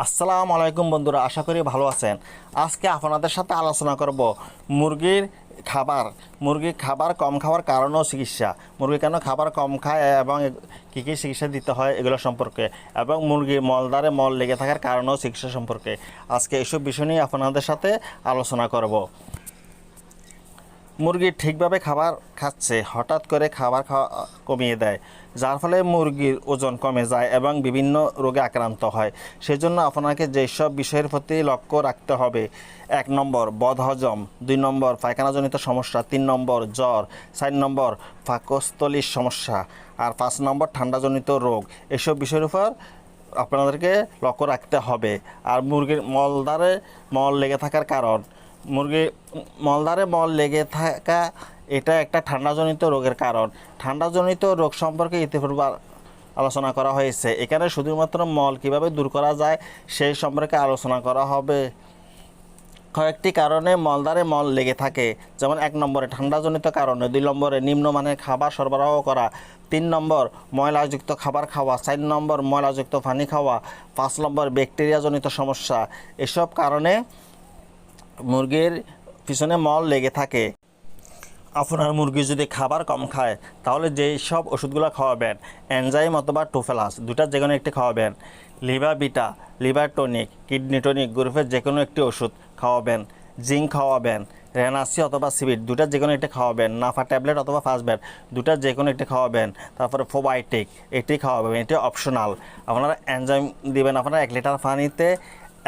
আসসালামু আলাইকুম বন্ধুরা, আশা করি ভালো আছেন। আজকে আপনাদের সাথে আলোচনা করব মুরগির খাবার কম খাওয়ার কারণ ও চিকিৎসা, মুরগি কেন খাবার কম খায় এবং কী কী চিকিৎসা দিতে হয় এগুলো সম্পর্কে, এবং মুরগির মলদ্বারে মল লেগে থাকার কারণ ও চিকিৎসা সম্পর্কে আজকে এইসব বিষয় নিয়ে আপনাদের সাথে আলোচনা করব। মুরগি ঠিকভাবে খাবার খাচ্ছে, হঠাৎ করে খাবার খাওয়া কমিয়ে দেয়, যার ফলে মুরগির ওজন কমে যায় এবং বিভিন্ন রোগে আক্রান্ত হয়। সেজন্য আপনাকে যেসব বিষয়ের প্রতি লক্ষ্য রাখতে হবে: 1 নম্বর বদহজম, 2 নম্বর পায়খানাজনিত সমস্যা, 3 নম্বর জ্বর, 4 নম্বর পাকস্থলীর সমস্যা, আর 5 নম্বর ঠান্ডাজনিত রোগ। এসব বিষয়ের উপর আপনাদেরকে লক্ষ্য রাখতে হবে। আর মুরগির মলদ্বারে মল লেগে থাকার কারণ, মুরগির মলদ্বারে মল লেগে থাকা এটা একটা ঠান্ডাজনিত রোগের কারণ। ঠান্ডাজনিত রোগ সম্পর্কে ইতিপূর্বে আলোচনা করা হয়েছে। এখানে শুধুমাত্র মল কিভাবে দূর করা যায় সেই সম্পর্কে আলোচনা করা হবে। কয়েকটি কারণে মলদ্বারে মল লেগে থাকে, যেমন 1 নম্বরে ঠান্ডাজনিত কারণে, 2 নম্বরে নিম্নমানের খাবার সরবরাহ করা, 3 নম্বর ময়লাযুক্ত খাবার খাওয়া, 4 নম্বর ময়লাযুক্ত পানি খাওয়া, 5 নম্বর ব্যাকটেরিয়াজনিত সমস্যা। এসব কারণে মুরগির পিছনে মল লেগে থাকে। আপনার মুরগি যদি খাবার কম খায় তাহলে যেই সব ওষুধগুলো খাওয়াবেন, এনজাইম অথবা টোফেলাস দুটার যে কোনো একটি খাওয়াবেন, liver beta, liver tonic, kidney tonic গ্রুপের যে কোনো একটি ওষুধ খাওয়াবেন, জিঙ্ক খাওয়াবেন, রেনাসি অথবা সিবিট দুটার যে কোনো একটি খাওয়াবেন, নাফা ট্যাবলেট অথবা ফাস্টব্যাট দুটার যে কোনো একটি খাওয়াবেন, তারপরে প্রোবায়োটিক এটি খাওয়াবেন, এটি অপশনাল। আপনারা এনজাইম দিবেন আপনারা 1 লিটার পানিতে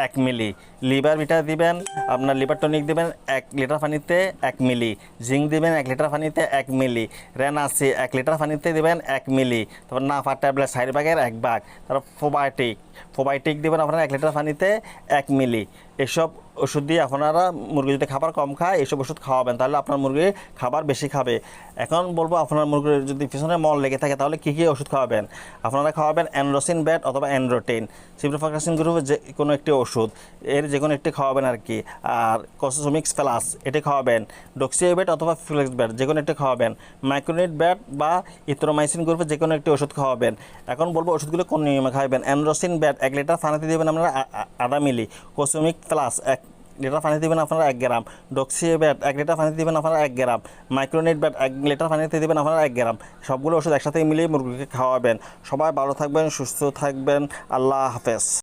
1 মিলি, লিভার বিটা দিবেন, আপনার লিভার টনিক দিবেন 1 লিটার পানিতে 1 মিলি, জিঙ্ক দিবেন 1 লিটার পানিতে 1 মিলি, রেনাসি 1 লিটার পানিতে দিবেন 1 মিলি, তারপর নাফা ট্যাবলেট 4 ভাগের 1 ভাগ, তারপর প্রোবায়োটিক দিবেন আপনারা 1 লিটার পানিতে 1 মিলি। এসব ওষুধ দিয়ে আপনারা মুরগি যদি খাবার কম খায় এসব ওষুধ খাওয়াবেন, তাহলে আপনার মুরগি খাবার বেশি খাবে। এখন বলবো, আপনার মুরগির যদি পিছনে মল লেগে থাকে তাহলে কী কী ওষুধ খাওয়াবেন। আপনারা খাওয়াবেন অ্যান্ড্রোসিন ব্যাট অথবা অ্যান্ড্রোটেন, সিপ্রোফ্লক্সাসিন গ্রুপের যে কোনো একটি ওষুধ, এর যে কোনো একটি খাওয়াবেন আর কি। আর কোসোমিক্স প্লাস এটি খাওয়াবেন, ডক্সিওব্যাট অথবা ফ্লেক্স ব্যাট যে কোনো একটি খাওয়াবেন, মাইক্রোনিট ব্যাট বা ইথ্রোমাইসিন গ্রুপের যে কোনো একটি ওষুধ খাওয়াবেন। এখন বলবো ওষুধগুলো কোন নিয়মে খাওয়াবেন। অ্যান্ড্রোসিন ব্যাট 1 লিটার পানিতে দেবেন আপনারা 0.5 মিলি, কোসোমিক প্লাস 1 লিটার পানিতে দেবেন আপনারা 1 গ্রাম, ডক্সিওব্যাট 1 লিটার পানিতে দেবেন আপনারা 1 গ্রাম, মাইক্রোনিট ব্যাট 1 লিটার পানিতে দেবেন আপনারা 1 গ্রাম। সবগুলো ওষুধ একসাথে মিলিয়ে মুরগিকে খাওয়াবেন। সবাই ভালো থাকবেন, সুস্থ থাকবেন। আল্লাহ হাফেজ।